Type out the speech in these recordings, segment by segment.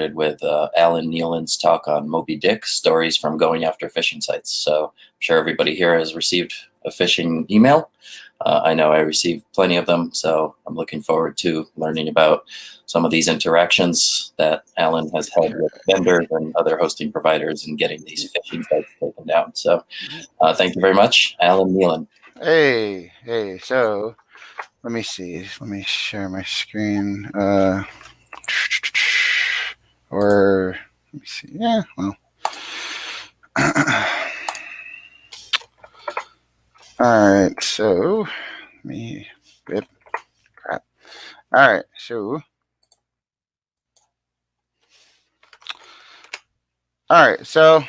started with Alan Neilan's talk on Moby Dick, stories from going after phishing sites. So I'm sure everybody here has received a phishing email. I know I received plenty of them, so I'm looking forward to learning about some of these interactions that Alan has had with vendors and other hosting providers and getting these phishing sites taken down. So thank you very much, Alan Neilan. Hey, so let me see. Let me share my screen. Or let me see. Yeah, well. All right, so let me crap. All right, so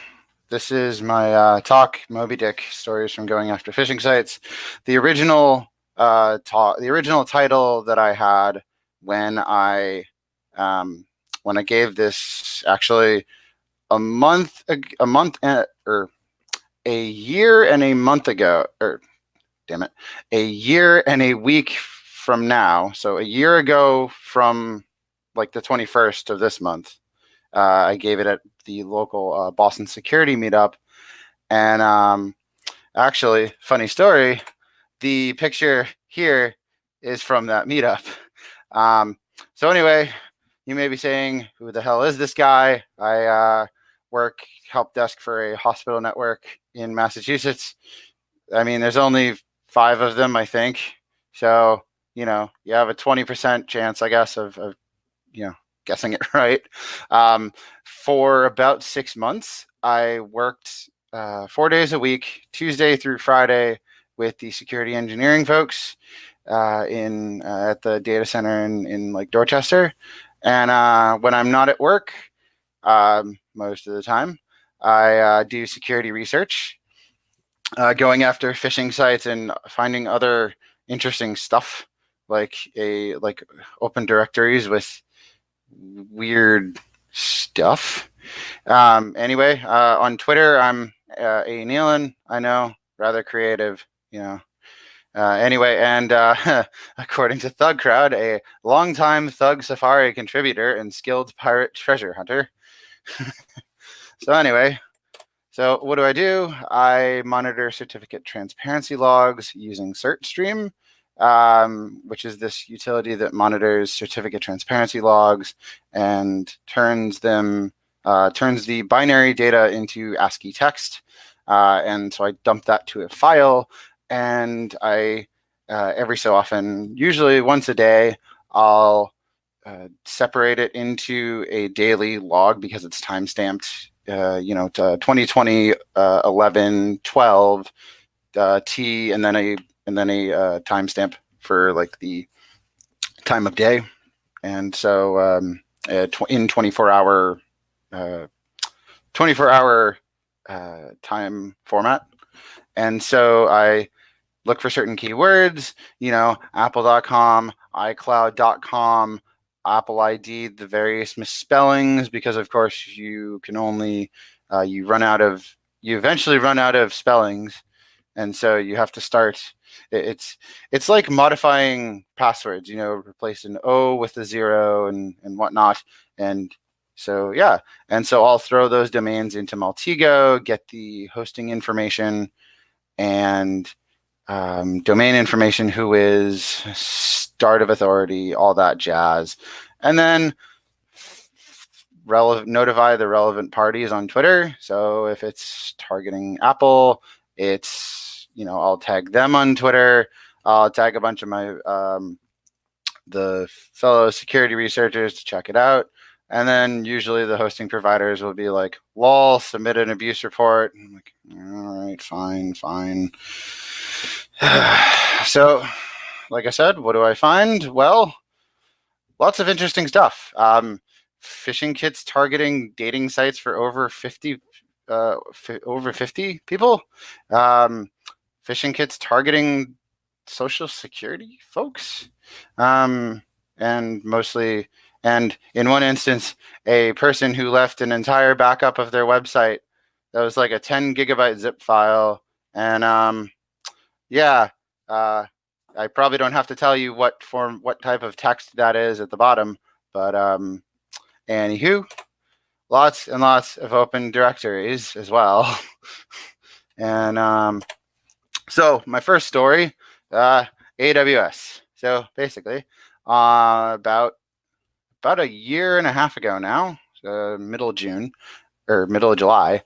this is my talk, Moby Dick, stories from going after phishing sites. The original title that I had when I gave this actually a year and a month ago, or damn it, a year and a week from now. So a year ago from like the 21st of this month, I gave it at the local Boston security meetup. And actually, funny story, the picture here is from that meetup. So anyway, you may be saying, who the hell is this guy? I work help desk for a hospital network in Massachusetts. I mean, there's only 5 of them, I think. So, you have a 20% chance, I guess, of guessing it right. For about 6 months, I worked 4 days a week, Tuesday through Friday, with the security engineering folks at the data center in like Dorchester. And when I'm not at work, most of the time, I do security research, going after phishing sites and finding other interesting stuff, like open directories with weird stuff. Anyway, on Twitter, I'm a Neilan. I know, rather creative, Anyway, and according to Thug Crowd, a longtime Thug Safari contributor and skilled pirate treasure hunter. So anyway, so what do? I monitor certificate transparency logs using CertStream, which is this utility that monitors certificate transparency logs and turns the binary data into ASCII text. And so I dump that to a file, and I every so often, usually once a day, I'll separate it into a daily log because it's time stamped. To 2020 11 12 T, and then a timestamp for like the time of day, and so in 24-hour time format. And so I look for certain keywords, apple.com, iCloud.com, Apple ID, the various misspellings, because of course you can only you eventually run out of spellings, and so you have to start. It's like modifying passwords, replace an O with a 0 and whatnot. And so and so I'll throw those domains into Maltego, get the hosting information and domain information, who is, start of authority, all that jazz, and then notify the relevant parties on Twitter. So if it's targeting Apple, it's I'll tag them on Twitter. I'll tag a bunch of my the fellow security researchers to check it out. And then usually the hosting providers will be like, lol, submit an abuse report. And I'm like, all right, fine. So, like I said, what do I find? Well, lots of interesting stuff. Phishing kits targeting dating sites for over 50 people. Phishing kits targeting Social Security folks. And in one instance, a person who left an entire backup of their website that was like a 10 gigabyte zip file. And I probably don't have to tell you what type of text that is at the bottom, but anywho, lots and lots of open directories as well. And so my first story, AWS. So basically, about a year and a half ago now, middle of June or middle of July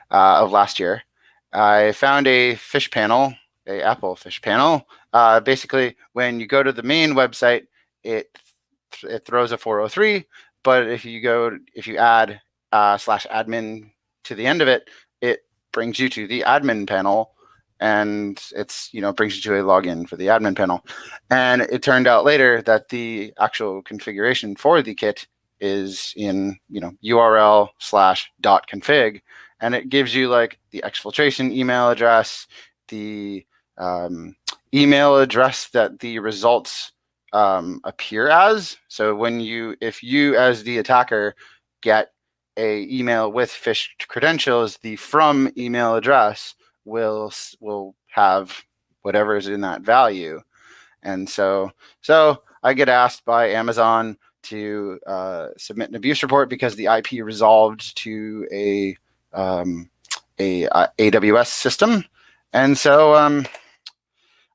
of last year, I found a fish panel, a Apple fish panel. Basically, when you go to the main website, it throws a 403, but if you add /admin to the end of it, it brings you to the admin panel, and brings you to a login for the admin panel. And it turned out later that the actual configuration for the kit is in URL/.config, and it gives you like the exfiltration email address, the email address that the results appear as. So if you as the attacker get a email with phished credentials, the from email address will have whatever is in that value. And so I get asked by Amazon to submit an abuse report because the IP resolved to a AWS system. And so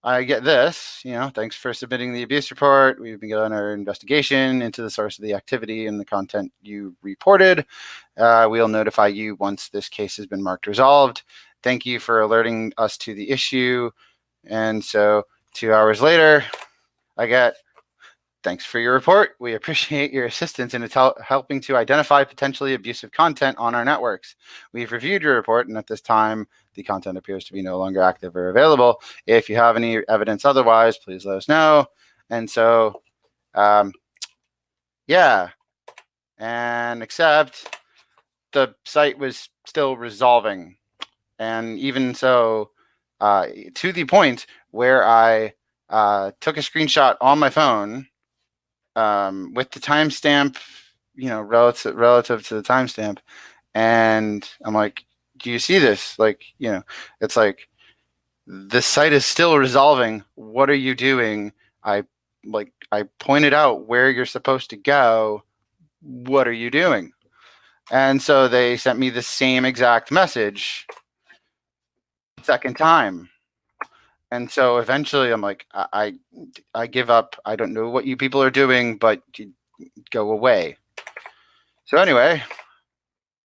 I get this, thanks for submitting the abuse report. We've begun our investigation into the source of the activity and the content you reported. We'll notify you once this case has been marked resolved. Thank you for alerting us to the issue. And so 2 hours later, I get, thanks for your report. We appreciate your assistance in helping to identify potentially abusive content on our networks. We've reviewed your report, and at this time, the content appears to be no longer active or available. If you have any evidence otherwise, please let us know. And so, yeah. And except the site was still resolving. And even so, to the point where I took a screenshot on my phone with the timestamp, relative to the timestamp, and I'm like, "Do you see this? It's like this site is still resolving. What are you doing? I pointed out where you're supposed to go. What are you doing?" And so they sent me the same exact message second time. And so eventually I'm like, I give up. I don't know what you people are doing, but go away. So anyway,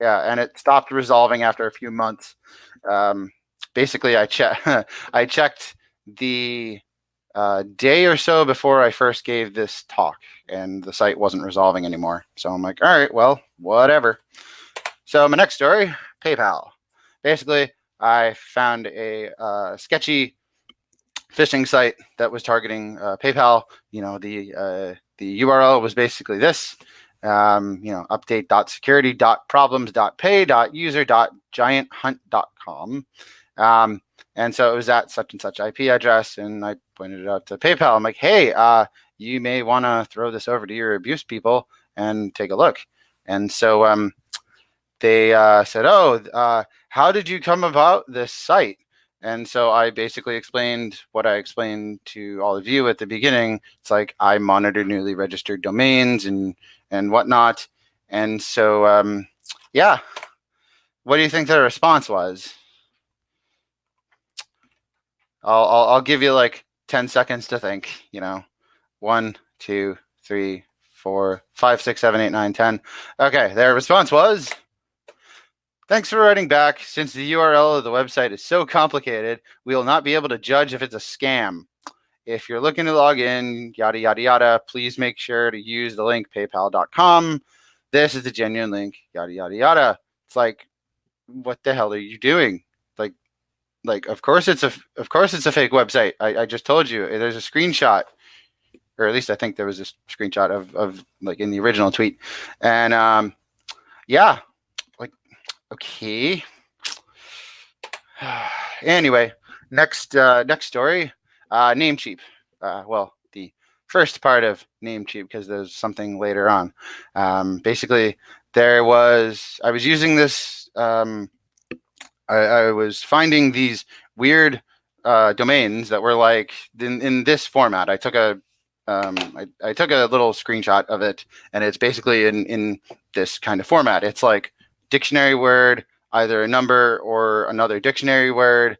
yeah, and it stopped resolving after a few months. Basically, I checked the day or so before I first gave this talk, and the site wasn't resolving anymore. So I'm like, all right, well, whatever. So my next story, PayPal. Basically, I found a sketchy phishing site that was targeting PayPal. The URL was basically this: update.security.problems.pay.user.gianthunt.com. And so it was at such and such IP address, and I pointed it out to PayPal. I'm like, hey, you may want to throw this over to your abuse people and take a look. And so they said, oh, how did you come about this site? And so I basically explained what I explained to all of you at the beginning. It's like I monitor newly registered domains and whatnot. And so, yeah, what do you think their response was? I'll give you like 10 seconds to think. 1, 2, 3, 4, 5, 6, 7, 8, 9, 10. Okay, their response was, thanks for writing back. Since the URL of the website is so complicated, we will not be able to judge if it's a scam. If you're looking to log in, yada, yada, yada, please make sure to use the link paypal.com. This is the genuine link, yada, yada, yada. It's like, what the hell are you doing? Like, of course it's a fake website. I just told you, there's a screenshot, or at least I think there was a screenshot of like in the original tweet. And yeah, like, okay. Anyway, next story, Namecheap. Well, the first part of Namecheap, because there's something later on. Basically, I was using this. I was finding these weird domains that were like in this format. I took a I took a little screenshot of it, and it's basically in this kind of format. It's like dictionary word, either a number or another dictionary word,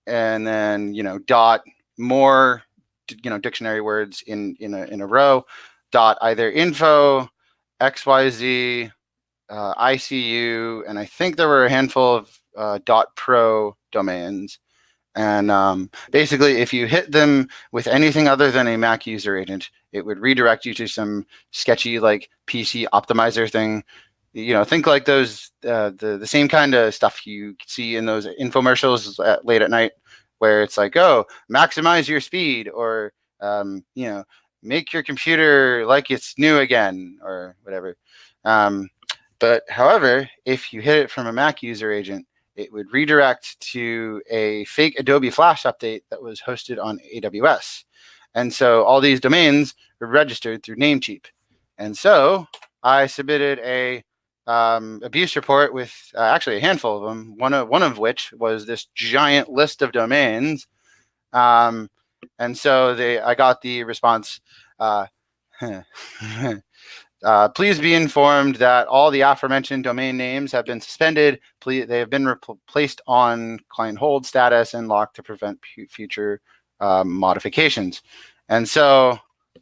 and then dot more dictionary words in a row, dot either info, xyz, ICU, and I think there were a handful of .pro domains. And basically, if you hit them with anything other than a Mac user agent, it would redirect you to some sketchy like PC optimizer thing. Think like those the same kind of stuff you see in those infomercials late at night, where it's like, oh, maximize your speed, or make your computer like it's new again, or whatever. But however, if you hit it from a Mac user agent, it would redirect to a fake Adobe Flash update that was hosted on AWS. And so all these domains were registered through Namecheap. And so I submitted a abuse report with actually a handful of them, one of which was this giant list of domains. And so I got the response, please be informed that all the aforementioned domain names have been suspended. They have been placed on client hold status and locked to prevent future modifications. And so,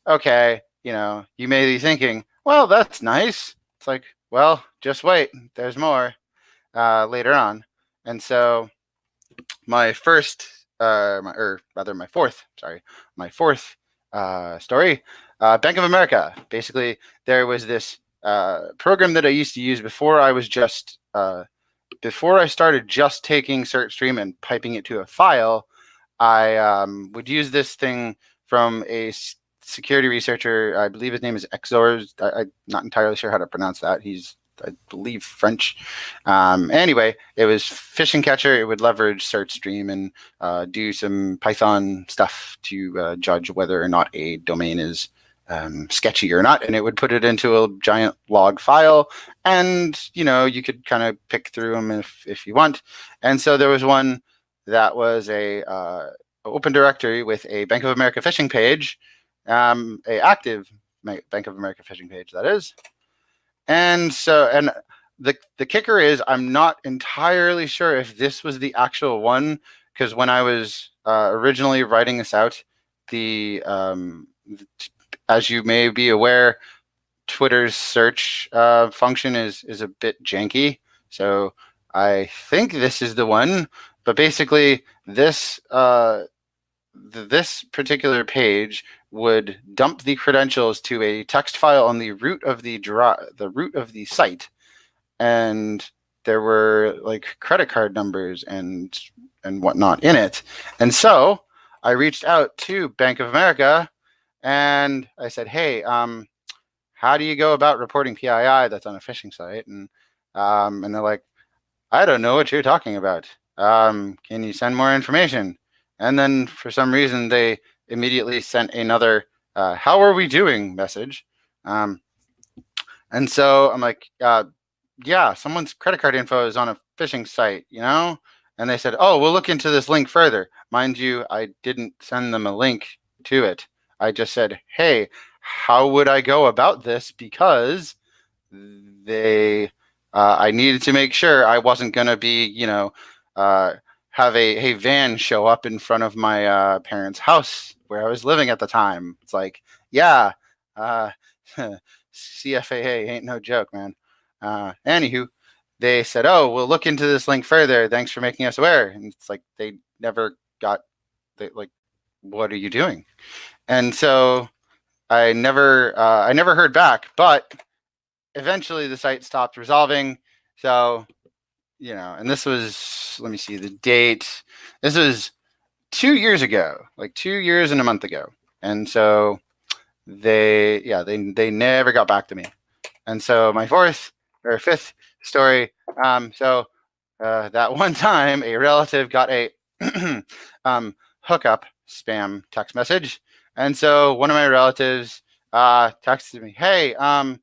okay, you may be thinking, well, that's nice. It's like, well, just wait. There's more later on. And so my fourth story. Bank of America. Basically, there was this program that I used to use before I started just taking CertStream and piping it to a file. I would use this thing from a security researcher. I believe his name is Exors. I'm not entirely sure how to pronounce that. He's, I believe, French. Anyway, it was phishing catcher. It would leverage CertStream and do some Python stuff to judge whether or not a domain is sketchy or not, and it would put it into a giant log file, and you could kind of pick through them if you want. And so there was one that was a open directory with a Bank of America phishing page, a active Bank of America phishing page, that is. And so, and the kicker is, I'm not entirely sure if this was the actual one, because when I was originally writing this out, as you may be aware, Twitter's search function is a bit janky. So I think this is the one. But basically, this particular page would dump the credentials to a text file on the root of the site, and there were like credit card numbers and whatnot in it. And so I reached out to Bank of America. And I said, hey, how do you go about reporting PII that's on a phishing site? And they're like, I don't know what you're talking about. Can you send more information? And then for some reason, they immediately sent another, how are we doing message. And so I'm like, yeah, someone's credit card info is on a phishing site, And they said, oh, we'll look into this link further. Mind you, I didn't send them a link to it. I just said, hey, how would I go about this? Because I needed to make sure I wasn't going to be, have a van show up in front of my parents' house where I was living at the time. It's like, yeah, CFAA ain't no joke, man. Anywho, they said, oh, we'll look into this link further. Thanks for making us aware. And it's like, they never got, what are you doing? And so I never heard back, but eventually the site stopped resolving. So, and this was, let me see the date. This was 2 years ago, like 2 years and a month ago. And so they never got back to me. And so my fifth story. That one time a relative got a hookup spam text message. And so one of my relatives texted me, hey, I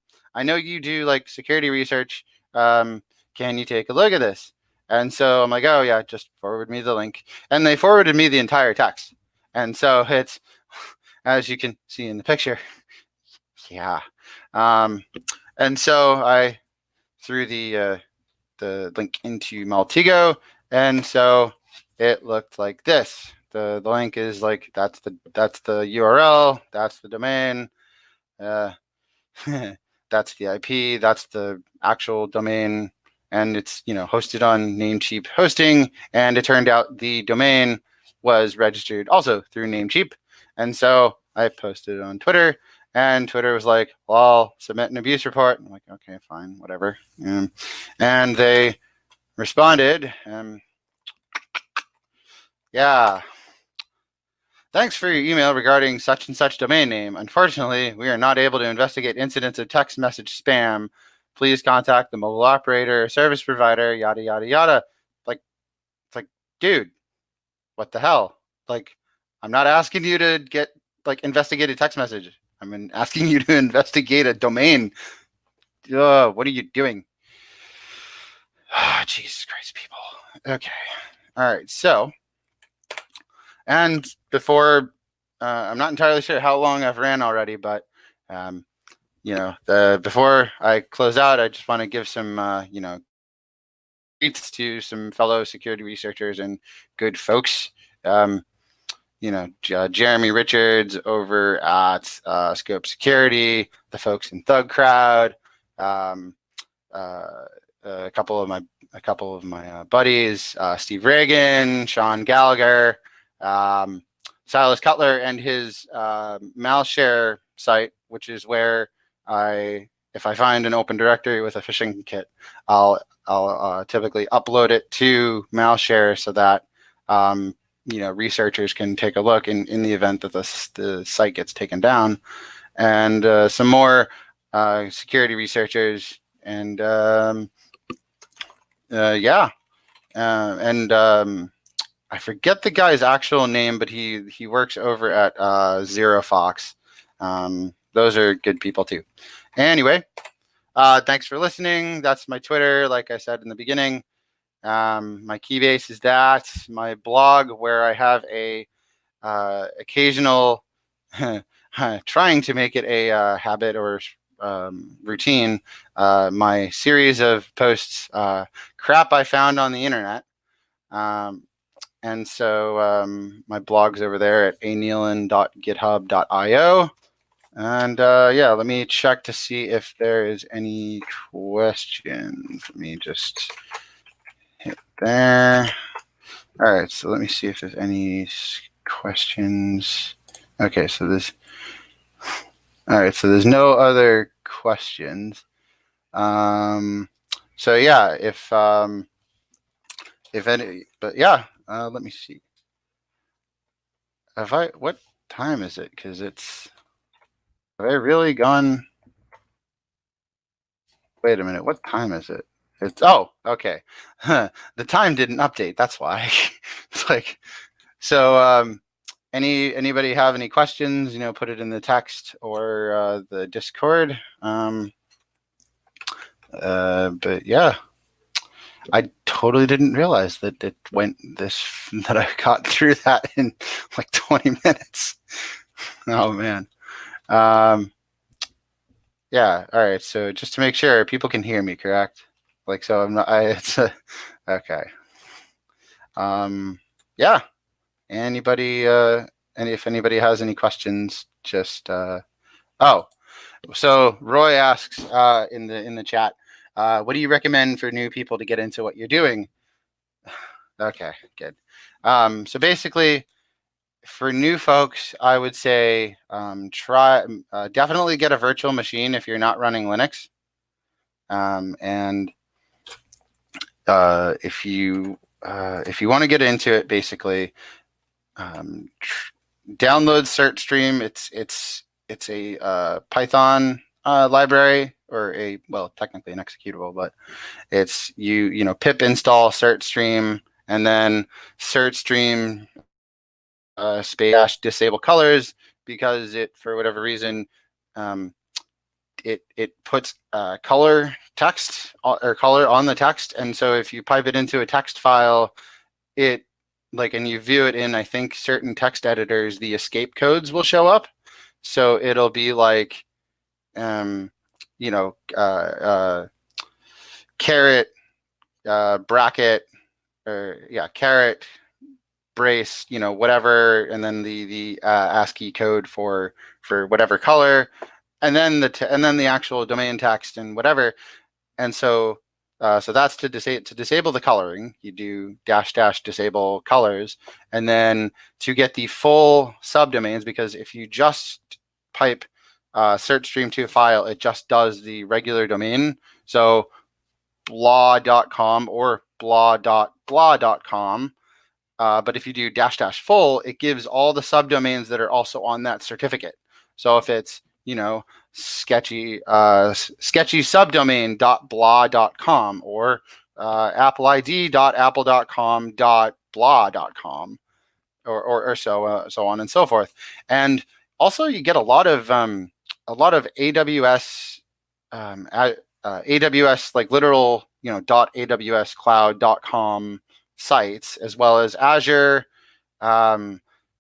know you do like security research. Can you take a look at this? And so I'm like, oh yeah, just forward me the link. And they forwarded me the entire text. And so as you can see in the picture. Yeah. And so I threw the link into Maltego, and so it looked like this. The link is like that's the URL, that's the domain, that's the IP, that's the actual domain, and it's hosted on Namecheap hosting. And it turned out the domain was registered also through Namecheap, and so I posted it on Twitter. And Twitter was like, well, I'll submit an abuse report. I'm like, okay, fine, whatever. And they responded, yeah, thanks for your email regarding such and such domain name. Unfortunately, we are not able to investigate incidents of text message spam. Please contact the mobile operator or service provider, yada, yada, yada. It's like, dude, what the hell? Like, I'm not asking you to get investigate a text message. I'm asking you to investigate a domain. What are you doing? Oh, Jesus Christ, people. Okay. All right. So, and before, I'm not entirely sure how long I've ran already, but, before I close out, I just want to give some, greets to some fellow security researchers and good folks. Jeremy Richards over at Scope Security, the folks in Thug Crowd, a couple of my buddies, Steve Reagan, Sean Gallagher, Silas Cutler, and his Malshare site, which is where if I find an open directory with a phishing kit, I'll typically upload it to Malshare so that researchers can take a look in the event that the site gets taken down. And some more security researchers, and I forget the guy's actual name, but he works over at Zero Fox. Those are good people too. Anyway, thanks for listening. That's my Twitter, like I said in the beginning. My Keybase is that. My blog, where I have a occasional trying to make it a habit or routine, my series of posts, crap I found on the internet. And so my blog's over there at aneilan.github.io. And let me check to see if there is any questions. Let me just hit there. All right, so let me see if there's any questions. Okay, so there's no other questions. So yeah, if any, but yeah, let me see. What time is it? Because have I really gone? Wait a minute, what time is it? Okay. The time didn't update. That's why. It's like, so anybody have any questions? Put it in the text or the Discord. But yeah, I totally didn't realize that it went that I got through that in like 20 minutes. Oh man. Yeah. All right. So just to make sure people can hear me, correct? So I'm not, okay. Yeah. Anybody, and if anybody has any questions, just, so Roy asks, in the chat, what do you recommend for new people to get into what you're doing? Okay, good. So basically, for new folks, I would say definitely get a virtual machine if you're not running Linux. And if you want to get into it, basically, download CertStream. It's a Python library, or technically an executable, but it's pip install CertStream, and then CertStream space disable colors, because it, for whatever reason, it puts color text or color on the text. And so if you pipe it into a text file, and you view it in, I think, certain text editors, the escape codes will show up. So it'll be like, caret, bracket, or caret, brace, whatever, and then the ASCII code for whatever color, and then the actual domain text and whatever. And so that's to disable the coloring. You do -- disable colors, and then to get the full subdomains, because if you just pipe search stream to a file, it just does the regular domain. So blah.com or blah.blah.com. But if you do -- full, it gives all the subdomains that are also on that certificate. So if it's, sketchy subdomain.blah.com or appleid.apple.com.blah.com or so on and so forth. And also you get a lot of AWS AWS like literal .awscloud.com sites, as well as Azure,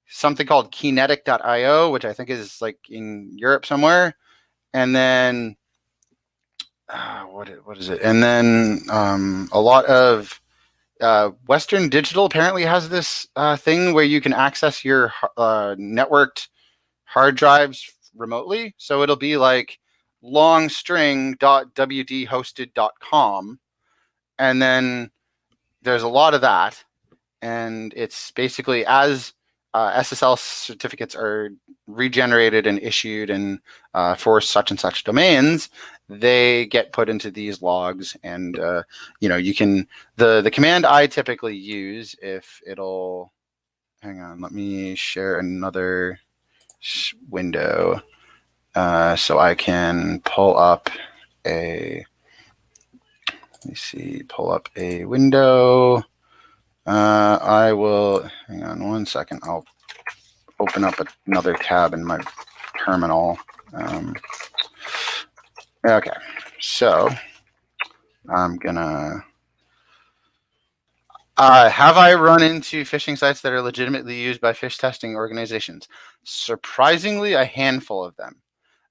something called kinetic.io, which I think is like in Europe somewhere, and then what is it? And then a lot of Western Digital apparently has this thing where you can access your networked hard drives remotely. So it'll be like longstring.wdhosted.com, and then there's a lot of that, and it's basically as SSL certificates are regenerated and issued and for such and such domains, they get put into these logs. And you can the command I typically use, if it'll hang on, let me share another window so I can pull up a window. I will, hang on one second, I'll open up another tab in my terminal. Okay, so I'm gonna, have I run into phishing sites that are legitimately used by fish testing organizations? Surprisingly, a handful of them.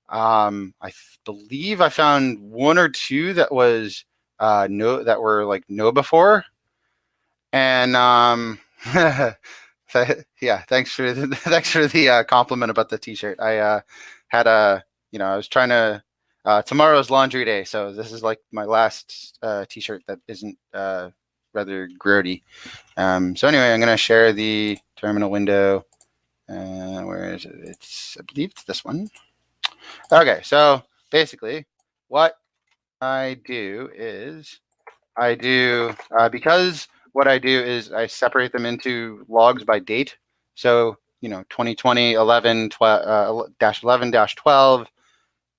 I believe I found one or two that was that were like no before. And yeah, thanks for the compliment about the t-shirt. I had I was trying to, tomorrow's laundry day, so this is like my last t-shirt that isn't rather grody. So anyway, I'm gonna share the terminal window. Where is it? I believe it's this one. Okay, so basically what I do is because what I do is I separate them into logs by date. So 2020 11 11 12,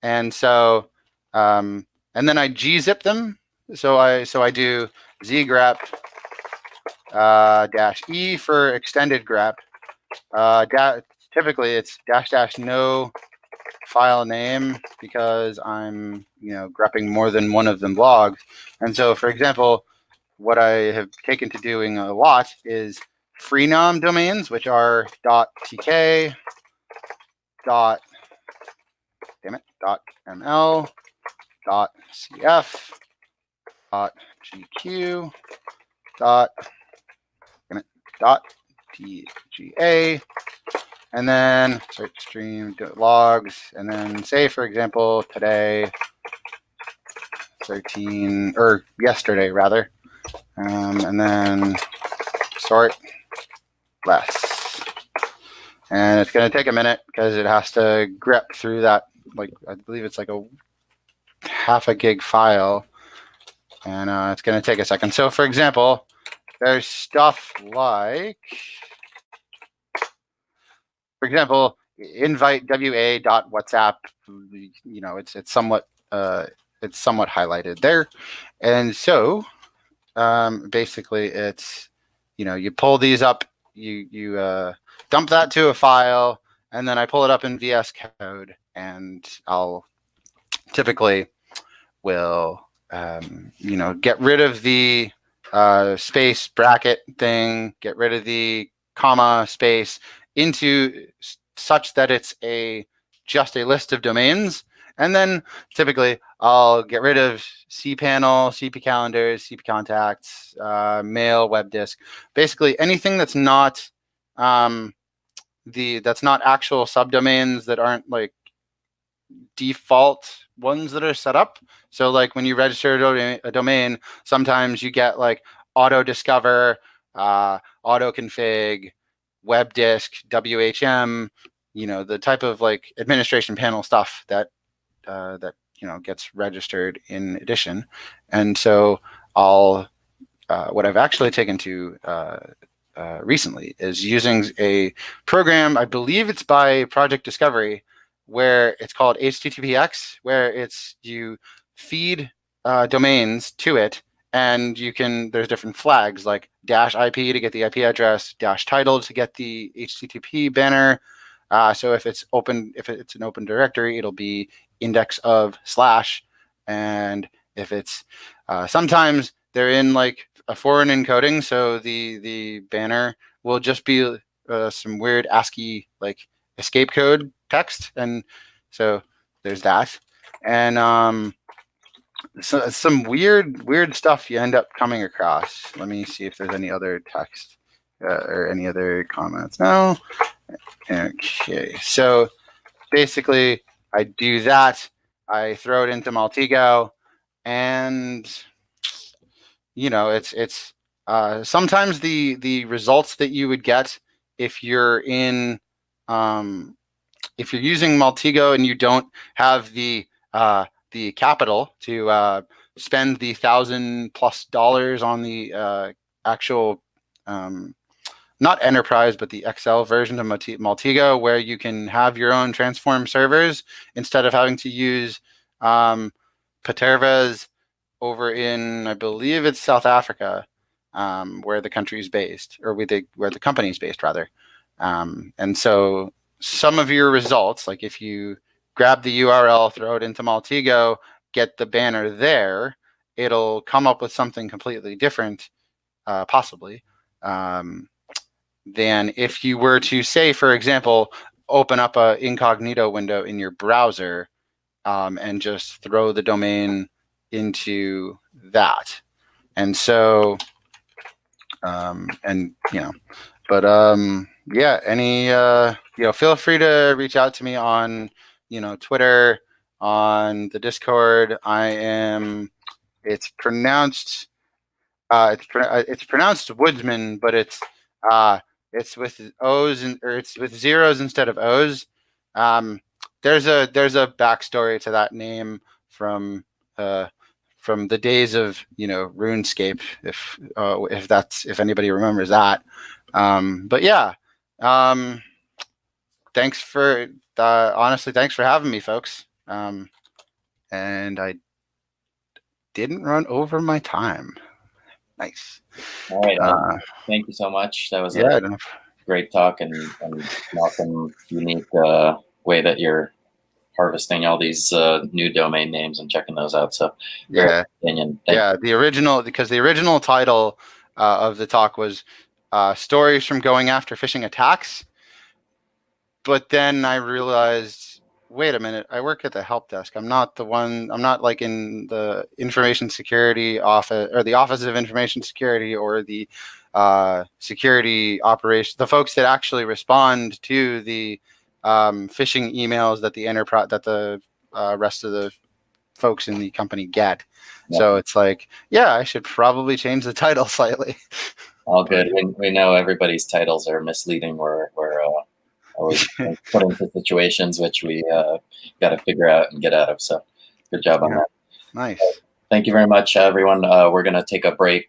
and so and then I gzip them. So I do zgrep -e for extended grep. Typically it's -- no file name, because I'm grepping more than one of them logs. And so, for example, what I have taken to doing a lot is freenom domains, which are .tk, .ml, .cf, .gq, .tga, and then search stream logs, and then say, for example, today 13, or yesterday rather, and then sort less. And it's going to take a minute because it has to grep through that, like I believe it's like a half a gig file, and it's going to take a second. So for example, there's stuff like, for example, invite wa.whatsapp. It's somewhat highlighted there. And so basically it's you pull these up, you dump that to a file, and then I pull it up in VS Code, and I'll typically will get rid of the space bracket thing, get rid of the comma space, into such that it's a just a list of domains. And then typically I'll get rid of cPanel, CP calendars, CP contacts, mail, web disk, basically anything that's not that's not actual subdomains that aren't like default ones that are set up. So like when you register a domain, sometimes you get like auto discover, auto config, web disk, WHM, the type of like administration panel stuff that gets registered in addition. And so what I've actually taken to recently is using a program, I believe it's by Project Discovery, where it's called HTTPX, where you feed domains to it, and there's different flags like -IP to get the IP address, -title to get the HTTP banner. So if it's an open directory, it'll be index of /, and if it's sometimes they're in like a foreign encoding, so the banner will just be some weird ASCII like escape code text, and so there's that. And so some weird stuff you end up coming across. Let me see if there's any other text or any other comments. No. Okay, so basically I do that. I throw it into Maltego, and it's sometimes the results that you would get if you're in if you're using Maltego and you don't have the capital to spend the $1,000+ on the actual not enterprise, but the XL version of Maltego, where you can have your own transform servers instead of having to use Paterva's over in, I believe it's South Africa, where the country's based, or where the company's based, rather. And so some of your results, like if you grab the URL, throw it into Maltego, get the banner there, it'll come up with something completely different, possibly, than if you were to, say, for example, open up an incognito window in your browser and just throw the domain into that. And so, feel free to reach out to me on, Twitter, on the Discord. It's pronounced Woodsman, but it's with O's it's with zeros instead of O's. There's a backstory to that name from the days of RuneScape, if anybody remembers that. But yeah, thanks for having me, folks. And I didn't run over my time. Nice. All right. Thank you so much. That was a great talk and awesome, unique way that you're harvesting all these new domain names and checking those out. So the original title of the talk was Stories from Going After Phishing Attacks. But then I realized, wait a minute, I work at the help desk. I'm not like in the information security office, or the Office of Information Security, or the security operations, the folks that actually respond to the phishing emails that the rest of the folks in the company get. Yeah. So it's like, I should probably change the title slightly. All good. We know everybody's titles are misleading. We're always put into situations which we got to figure out and get out of. So good job on that. Nice. Thank you very much, everyone. We're going to take a break.